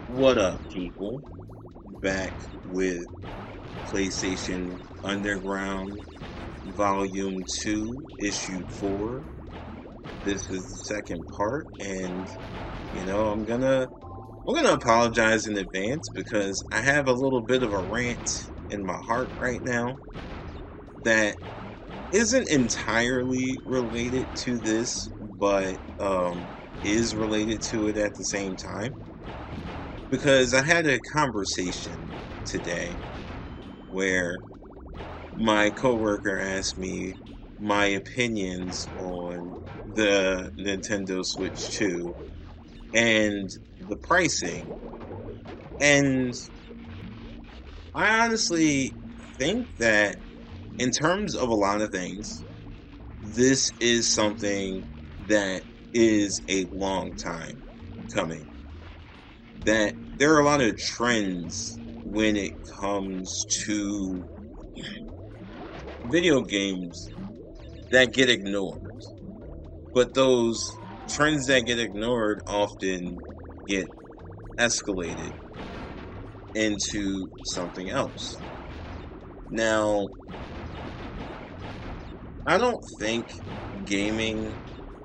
What up, people? Back with PlayStation Underground Volume 2, Issue 4. This is the second part, and I'm gonna apologize in advance because I have a little bit of a rant in my heart right now that isn't entirely related to this, but is related to it at the same time. Because I had a conversation today where my coworker asked me my opinions on the Nintendo Switch 2 and the pricing. And I honestly think that in terms of a lot of things, this is something that is a long time coming. That there are a lot of trends when it comes to video games that get ignored. But those trends that get ignored often get escalated into something else. Now, I don't think gaming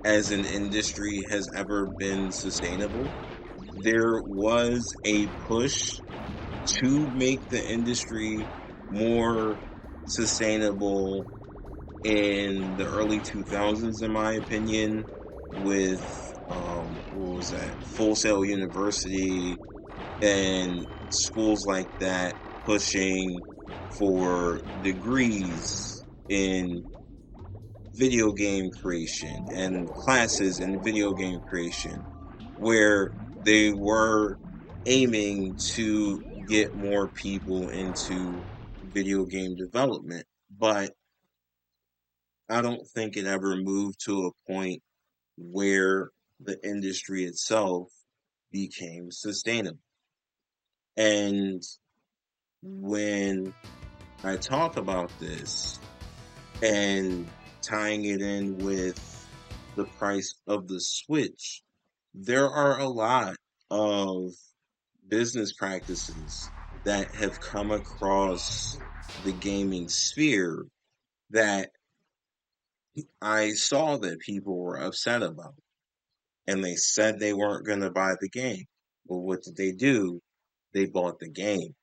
as an industry has ever been sustainable. There was a push to make the industry more sustainable in the early 2000s, in my opinion, with what was that, Full Sail University and schools like that pushing for degrees in video game creation and classes in video game creation, where they were aiming to get more people into video game development. But I don't think it ever moved to a point where the industry itself became sustainable. And when I talk about this and tying it in with the price of the Switch, there are a lot of business practices that have come across the gaming sphere that I saw that people were upset about. And they said they weren't going to buy the game. Well, what did they do? They bought the game.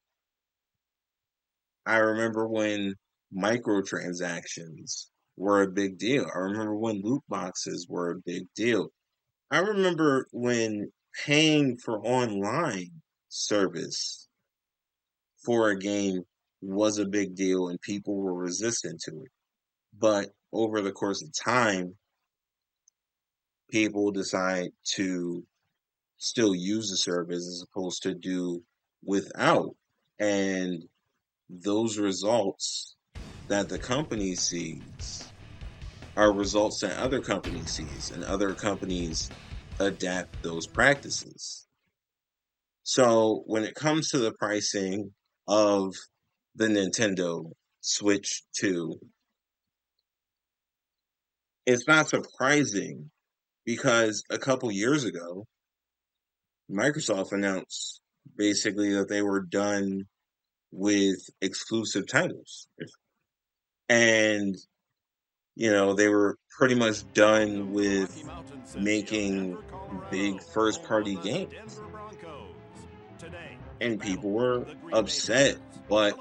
I remember when microtransactions were a big deal. I remember when loot boxes were a big deal. I remember when paying for online service for a game was a big deal and people were resistant to it. But over the course of time, people decide to still use the service as opposed to do without. And those results that the company sees are results that other companies sees, and other companies adapt those practices. So when it comes to the pricing of the Nintendo Switch 2, it's not surprising because a couple years ago, Microsoft announced basically that they were done with exclusive titles. And, they were pretty much done with making big first party games. And people were upset, but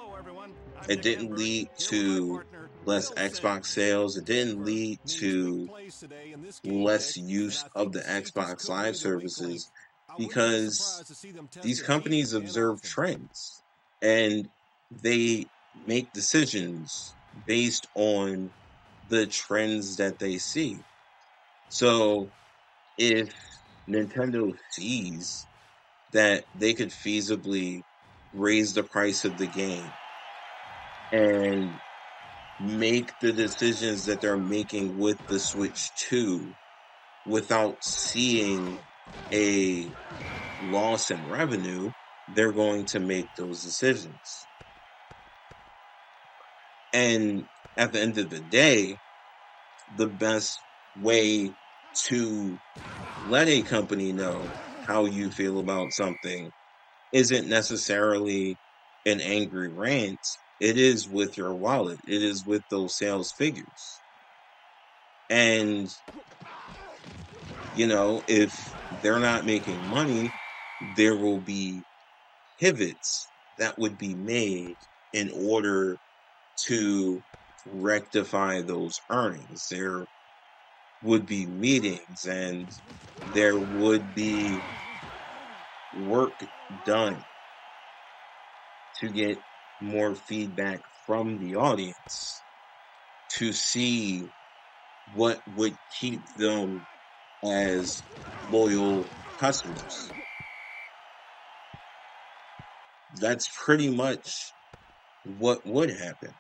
it didn't lead to less Xbox sales. It didn't lead to less use of the Xbox Live services because these companies observe trends and they make decisions based on the trends that they see. So if Nintendo sees that they could feasibly raise the price of the game and make the decisions that they're making with the Switch 2 without seeing a loss in revenue, they're going to make those decisions. And at the end of the day, the best way to let a company know how you feel about something isn't necessarily an angry rant. It is with your wallet. It is with those sales figures. And, if they're not making money, there will be pivots that would be made in order to rectify those earnings. There would be meetings and there would be work done to get more feedback from the audience to see what would keep them as loyal customers. That's pretty much what would happen.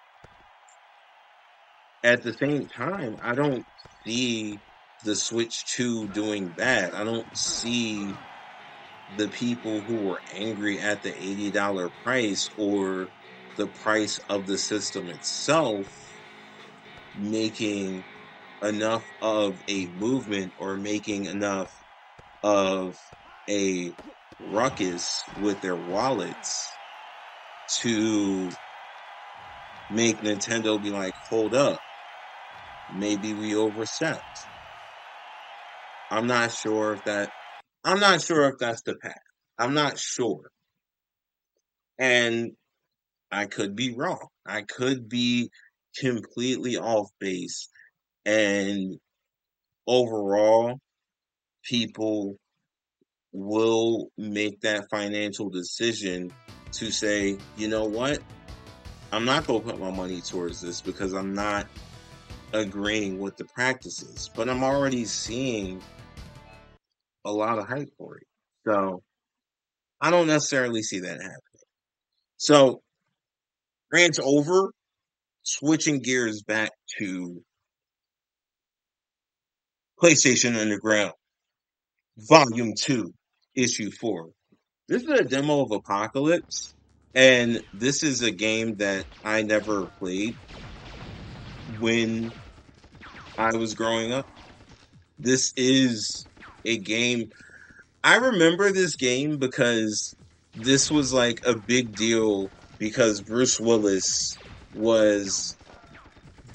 At the same time, I don't see the Switch 2 doing bad. I don't see the people who were angry at the $80 price or the price of the system itself making enough of a movement or making enough of a ruckus with their wallets to make Nintendo be like, hold up, maybe we overstepped. I'm not sure if that's the path. I'm not sure. And I could be wrong. I could be completely off base. And overall, people will make that financial decision to say, you know what? I'm not going to put my money towards this because I'm not agreeing with the practices. But I'm already seeing a lot of hype for it. So I don't necessarily see that happening. So, rant's over. Switching gears back to PlayStation Underground Volume 2, Issue 4. This is a demo of Apocalypse, and this is a game that I never played when I was growing up. This is a game. I remember this game because this was like a big deal because Bruce Willis was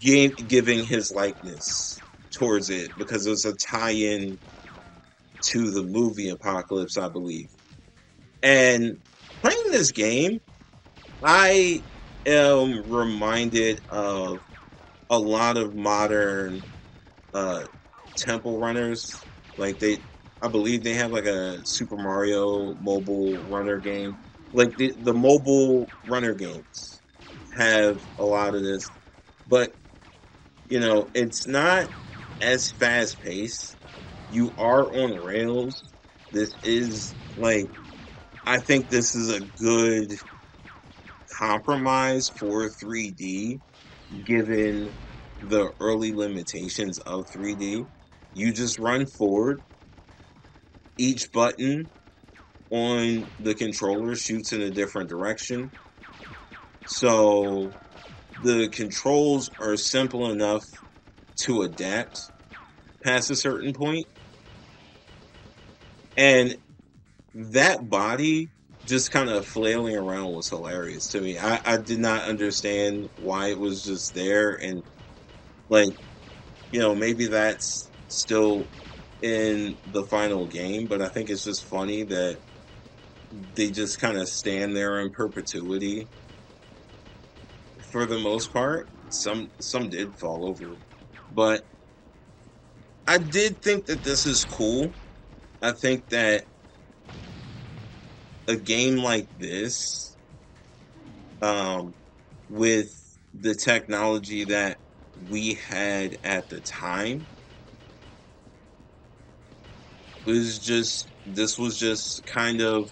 giving his likeness towards it because it was a tie-in to the movie Apocalypse, I believe. And playing this game, I am reminded of a lot of modern temple runners. Like I believe they have like a Super Mario mobile runner game. Like the mobile runner games have a lot of this, but it's not as fast paced. You are on rails. This is like, I think this is a good compromise for 3D, given the early limitations of 3D. You just run forward. Each button on the controller shoots in a different direction. So the controls are simple enough to adapt past a certain point. And that body just kind of flailing around was hilarious to me. I did not understand why it was just there. And, like, maybe that's still in the final game, but I think it's just funny that they just kind of stand there in perpetuity for the most part. Some did fall over, but I did think that this is cool. I think that a game like this, um, with the technology that we had at the time, this was just kind of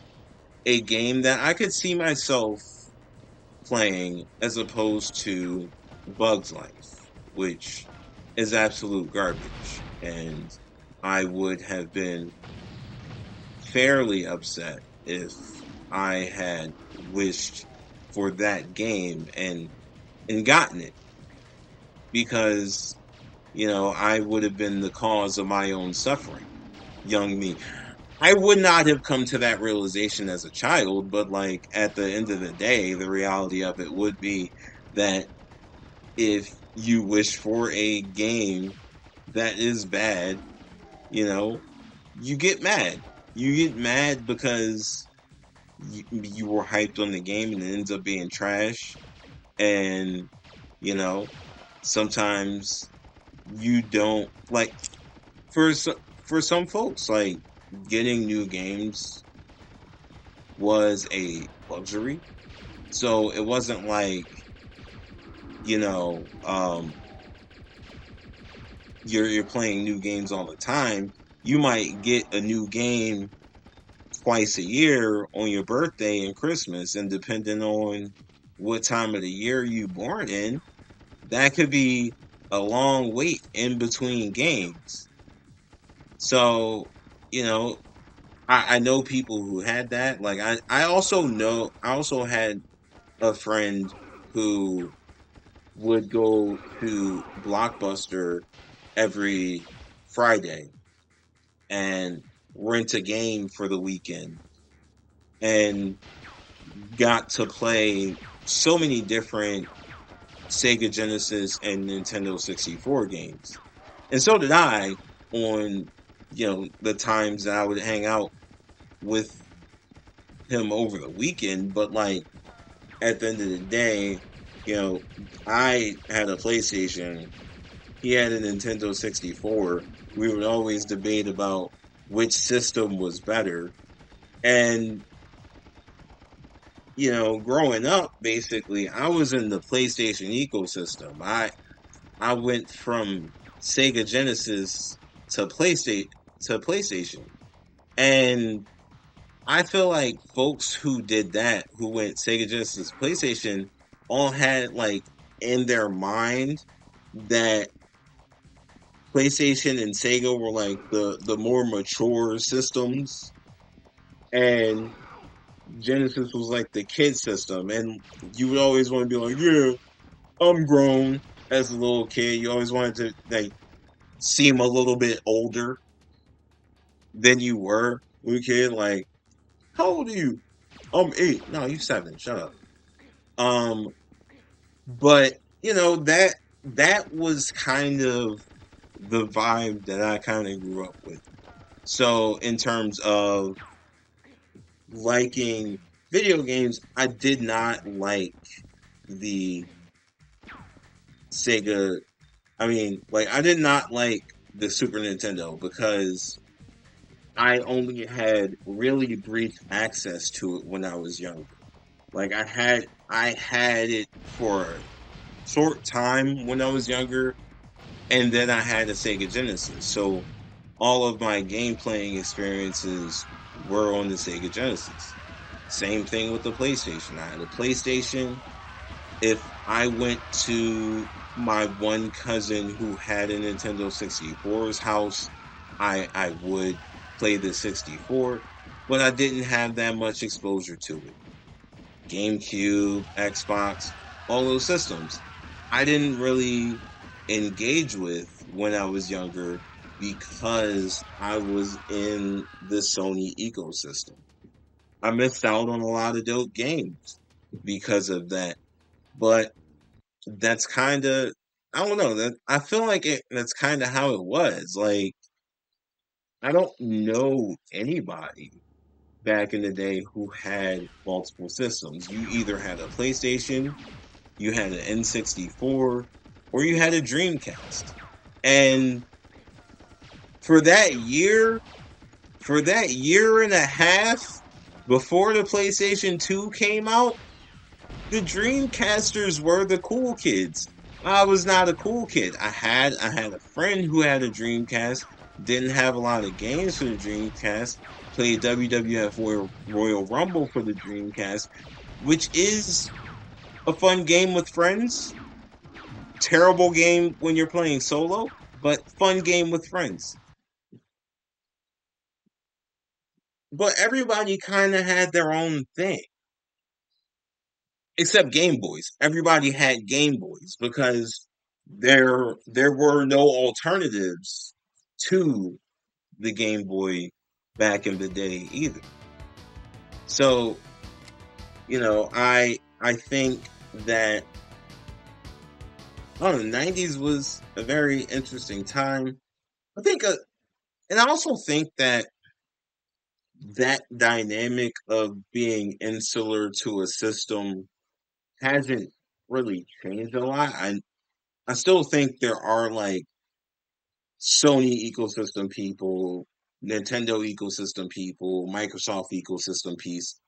a game that I could see myself playing as opposed to Bugs Life, which is absolute garbage. And I would have been fairly upset if I had wished for that game and gotten it, because I would have been the cause of my own suffering, young me. I would not have come to that realization as a child, but like at the end of the day, the reality of it would be that if you wish for a game that is bad, you know, you get mad. You get mad because you were hyped on the game and it ends up being trash. And, you know, sometimes you don't like for for some folks, like getting new games was a luxury. So it wasn't like, you know, you're playing new games all the time. You might get a new game twice a year on your birthday and Christmas, and depending on what time of the year you born in, that could be a long wait in between games. So, you know, I know people who had that. Like I also know I also had a friend who would go to Blockbuster every Friday and rent a game for the weekend and got to play so many different Sega Genesis and Nintendo 64 games. And so did I on, the times that I would hang out with him over the weekend. But like at the end of the day, you know, I had a PlayStation, he had a Nintendo 64. We would always debate about which system was better. And, growing up, basically, I was in the PlayStation ecosystem. I went from Sega Genesis to PlayStation. And I feel like folks who did that, who went Sega Genesis PlayStation, all had like in their mind that PlayStation and Sega were like the more mature systems, and Genesis was like the kid system. And you would always want to be like, yeah, I'm grown as a little kid. You always wanted to like seem a little bit older than you were when you were a kid. Like, how old are you? I'm 8. No, you 7. Shut up. Um, but that was kind of the vibe that I kind of grew up with. So in terms of liking video games, I did not like the Sega. I mean, like I did not like the Super Nintendo because I only had really brief access to it when I was younger. Like I had it for a short time when I was younger, and then I had a Sega Genesis. So all of my game playing experiences were on the Sega Genesis. Same thing with the PlayStation. I had a PlayStation. If I went to my one cousin who had a Nintendo 64's house, I would play the 64, but I didn't have that much exposure to it. GameCube, Xbox, all those systems. I didn't really engage with when I was younger because I was in the Sony ecosystem. I missed out on a lot of dope games because of that. But that's kind of, I don't know, that I feel like that's kind of how it was. Like I don't know anybody back in the day who had multiple systems. You either had a PlayStation, you had an N64, or you had a Dreamcast. And for that year, for that year and a half before the PlayStation 2 came out, the Dreamcasters were the cool kids. I was not a cool kid. I had a friend who had a Dreamcast, didn't have a lot of games for the Dreamcast, played WWF Royal Rumble for the Dreamcast, which is a fun game with friends. Terrible game when you're playing solo, but fun game with friends. But everybody kind of had their own thing, except Game Boys. Everybody had Game Boys because there were no alternatives to the Game Boy. back in the day either. So, I think that the 90s was a very interesting time. I think and I also think that that dynamic of being insular to a system hasn't really changed a lot. I still think there are like Sony ecosystem people, Nintendo ecosystem people, Microsoft ecosystem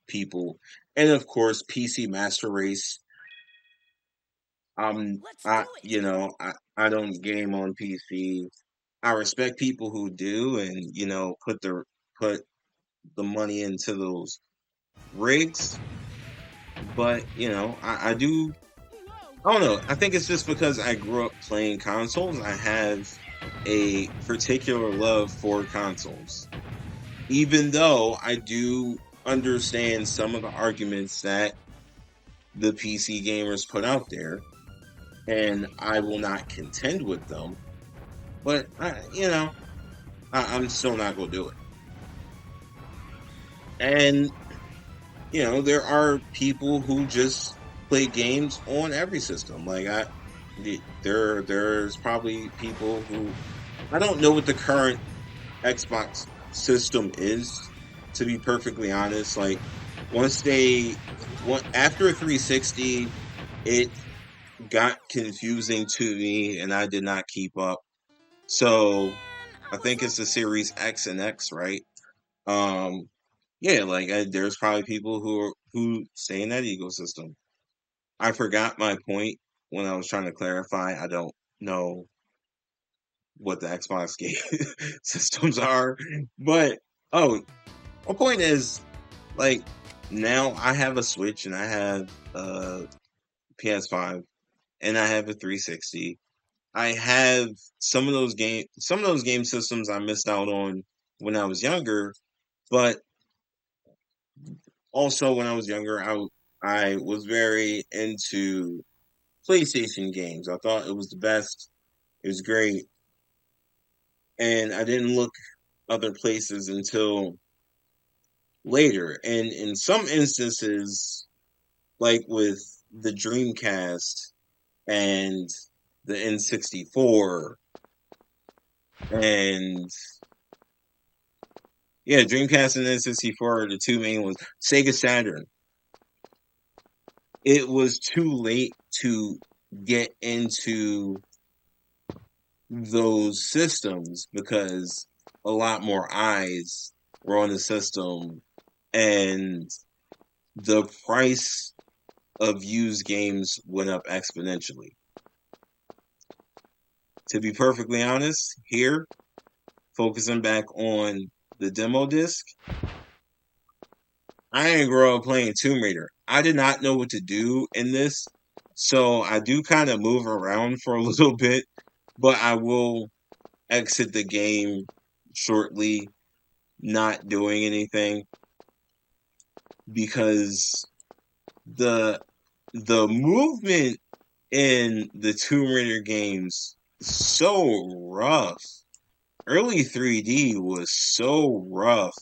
people, and of course PC Master Race. I don't game on PC. I respect people who do, and put the money into those rigs. But I do. I don't know. I think it's just because I grew up playing consoles. I have a particular love for consoles, even though I do understand some of the arguments that the PC gamers put out there, and I will not contend with them. But I'm still not gonna do it. And there are people who just play games on every system. Like there's probably people who I don't know what the current Xbox system is, to be perfectly honest. Like after 360, it got confusing to me, and I did not keep up. So I think it's the Series X and X, right? Um, yeah, like there's probably people who stay in that ecosystem. I forgot my point when I was trying to clarify. I don't know what the Xbox game systems are, but oh, my point is like now I have a Switch and I have a PS5 and I have a 360. I have some of those game systems I missed out on when I was younger, but also when I was younger, I was very into PlayStation games. I thought it was the best. It was great, and I didn't look other places until later. And in some instances, like with the Dreamcast and the N64, and yeah, Dreamcast and N64 are the two main ones. Sega Saturn. It was too late to get into those systems because a lot more eyes were on the system, and the price of used games went up exponentially. To be perfectly honest, here, focusing back on the demo disc, I didn't grow up playing Tomb Raider. I did not know what to do in this, so I do kind of move around for a little bit, but I will exit the game shortly, not doing anything, because the the movement in the Tomb Raider games is so rough. Early 3D was so rough.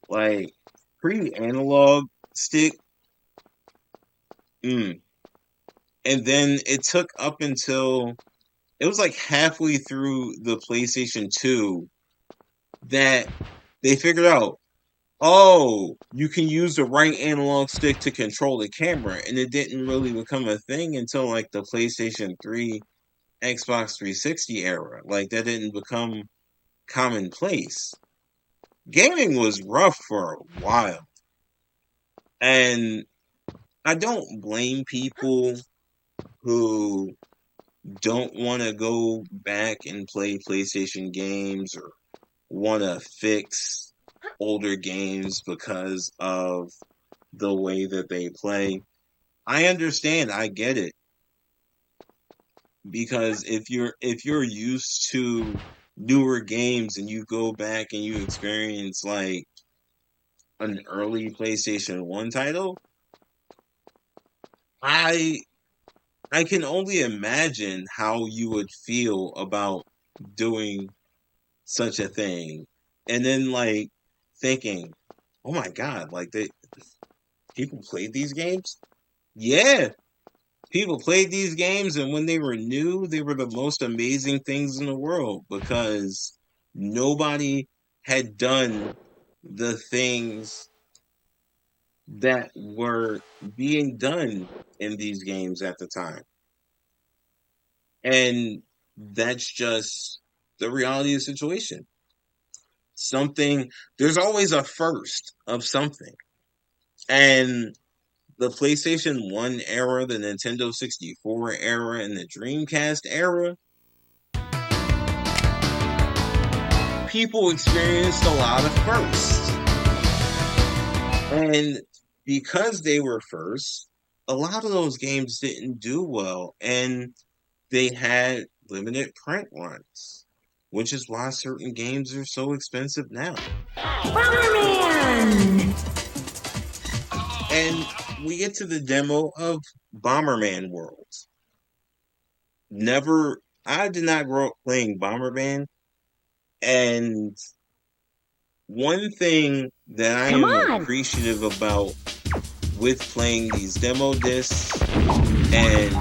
Like pre-analog stick. And then it took up until it was like halfway through the PlayStation 2 that they figured out, oh, you can use the right analog stick to control the camera. And it didn't really become a thing until like the PlayStation 3, Xbox 360 era. Like that didn't become commonplace. Gaming was rough for a while. And I don't blame people who don't want to go back and play PlayStation games or want to fix older games because of the way that they play. I understand, I get it. Because if you're used to newer games and you go back and you experience like an early PlayStation 1 title, I I can only imagine how you would feel about doing such a thing. and then like thinking, oh my god, like people played these games? Yeah, people played these games, and when they were new, they were the most amazing things in the world because nobody had done the things that were being done in these games at the time. And that's just the reality of the situation. There's always a first of something. And the PlayStation 1 era, the Nintendo 64 era, and the Dreamcast era, people experienced a lot of firsts. And because they were first, a lot of those games didn't do well. And they had limited print runs, which is why certain games are so expensive now. Bomberman! And we get to the demo of Bomberman Worlds. I did not grow up playing Bomberman, and one thing that I am appreciative about with playing these demo discs, and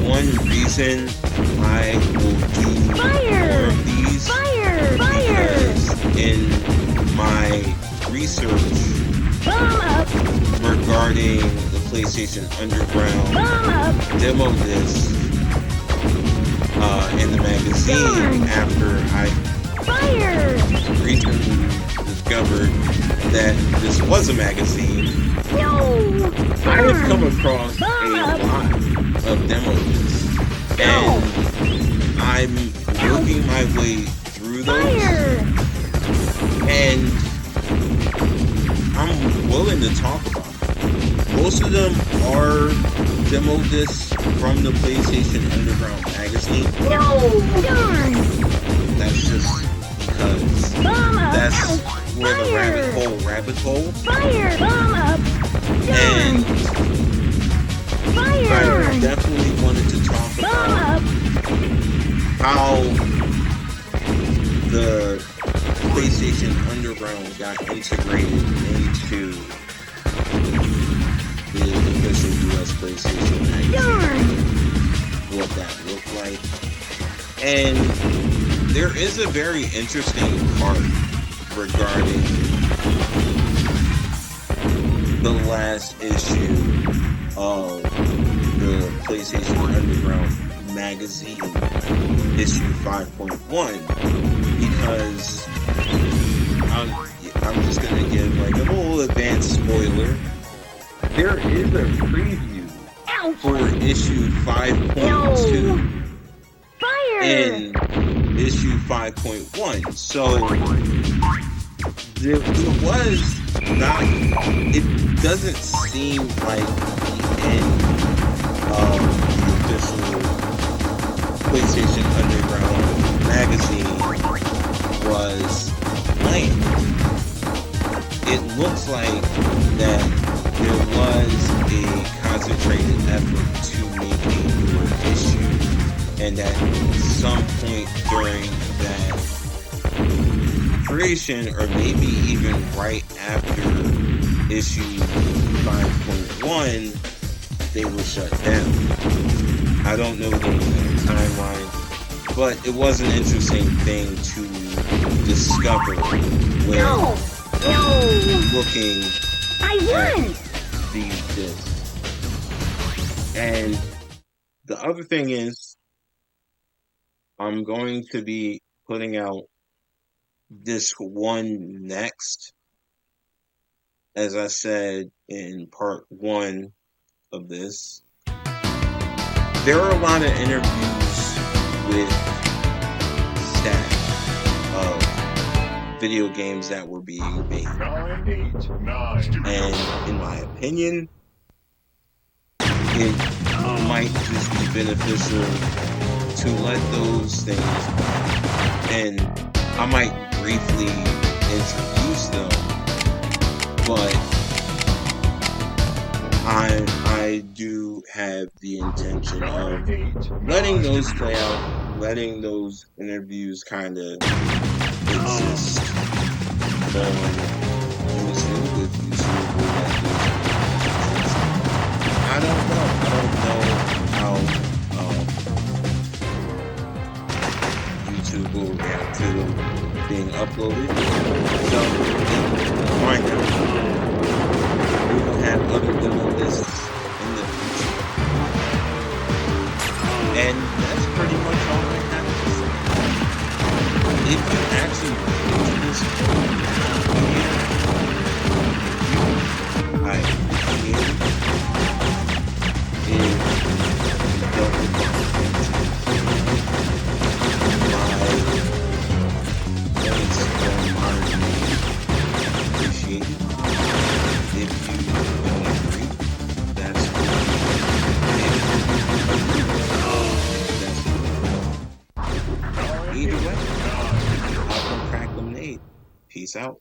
one reason I will do more of these, because in my research regarding the PlayStation Underground demo disc in the magazine, after I recently discovered that this was a magazine, I have come across a lot of demo discs, and I'm working my way through those, and I'm willing to talk about it. Most of them are demo discs from the PlayStation Underground magazine. That's just because that's where the rabbit hole. And I definitely wanted to talk about how the PlayStation Underground got integrated into the official US PlayStation magazine, what that looked like. And there is a very interesting part regarding the last issue of the PlayStation Underground magazine, issue 5.1, because I'm just going to give like a little advanced spoiler. There is a preview for issue 5.2 in issue 5.1. So it doesn't seem like the end of the official PlayStation Underground magazine was planned. It looks like that there was a concentrated effort to make a newer issue, and at some point during that creation, or maybe even right after issue 5.1, they were shut down. I don't know the exact timeline, but it was an interesting thing to discover when looking at these discs. And the other thing is, I'm going to be putting out disc 1 next. As I said in part 1 of this, there are a lot of interviews with staff of video games that were being made. 9, 8, 9. And in my opinion, it might just be beneficial to let those things, and I might briefly introduce them, but I do have the intention of letting those play out, letting those interviews kind of exist on YouTube if YouTube will let me. I don't know. I don't know how YouTube will react to being uploaded. So, why not? We will have other demo lists in the future. And that's pretty much all I have to say. If you actually watch this video, I appreciate it. If you don't recall my points on modern gaming, I appreciate it. If you don't agree, that's cool. If you agree, that's cool. Either way, I'll come crack lemonade. Peace out.